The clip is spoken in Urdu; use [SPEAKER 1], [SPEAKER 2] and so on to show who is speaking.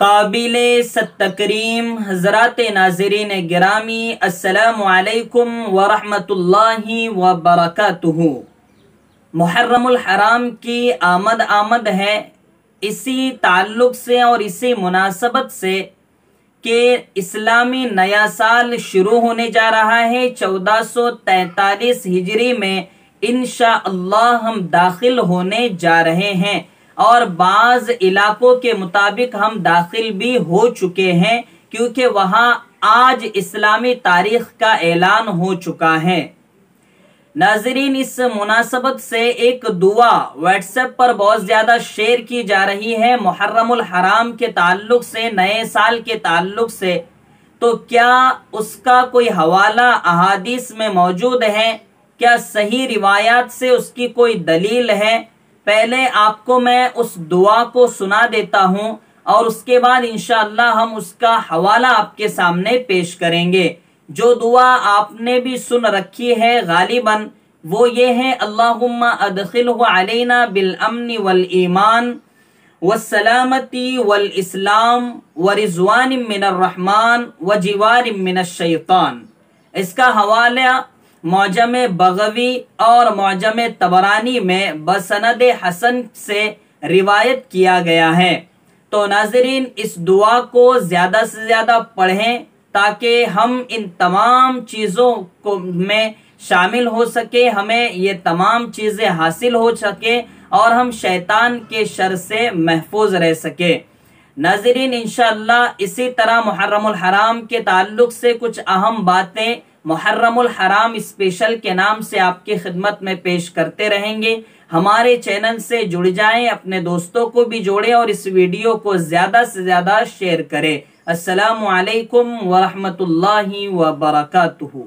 [SPEAKER 1] قابل تکریم حضرات ناظرین گرامی، السلام علیکم ورحمۃ اللہ وبرکاتہ۔ محرم الحرام کی آمد ہے اسی تعلق سے اور اسی مناسبت سے کہ اسلامی نیا سال شروع ہونے جا رہا ہے۔ 1443 ہجری میں انشاءاللہ ہم داخل ہونے جا رہے ہیں، اور بعض علاقوں کے مطابق ہم داخل بھی ہو چکے ہیں، کیونکہ وہاں آج اسلامی تاریخ کا اعلان ہو چکا ہے۔ ناظرین، اس مناسبت سے ایک دعا واٹس ایپ پر بہت زیادہ شیئر کی جا رہی ہے محرم الحرام کے تعلق سے، نئے سال کے تعلق سے، تو کیا اس کا کوئی حوالہ احادیث میں موجود ہے؟ کیا صحیح روایات سے اس کی کوئی دلیل ہے؟ پہلے آپ کو میں اس دعا کو سنا دیتا ہوں، اور اس کے بعد انشاءاللہ ہم اس کا حوالہ آپ کے سامنے پیش کریں گے۔ جو دعا آپ نے بھی سن رکھی ہے غالباً، وہ یہ ہے: اللہم ادخلہ علینا بالامن والایمان والسلامتی والاسلام ورضوان من الرحمن وجوار من الشیطان۔ اس کا حوالہ معجم بغوی اور معجم طبرانی میں بسند حسن سے روایت کیا گیا ہے۔ تو ناظرین، اس دعا کو زیادہ سے زیادہ پڑھیں تاکہ ہم ان تمام چیزوں میں شامل ہو سکے، ہمیں یہ تمام چیزیں حاصل ہو سکے، اور ہم شیطان کے شر سے محفوظ رہ سکے۔ ناظرین، انشاءاللہ اسی طرح محرم الحرام کے تعلق سے کچھ اہم باتیں محرم الحرام اسپیشل کے نام سے آپ کی خدمت میں پیش کرتے رہیں گے۔ ہمارے چینل سے جڑ جائیں، اپنے دوستوں کو بھی جوڑیں، اور اس ویڈیو کو زیادہ سے زیادہ شیئر کریں۔ السلام علیکم ورحمۃ اللہ وبرکاتہ۔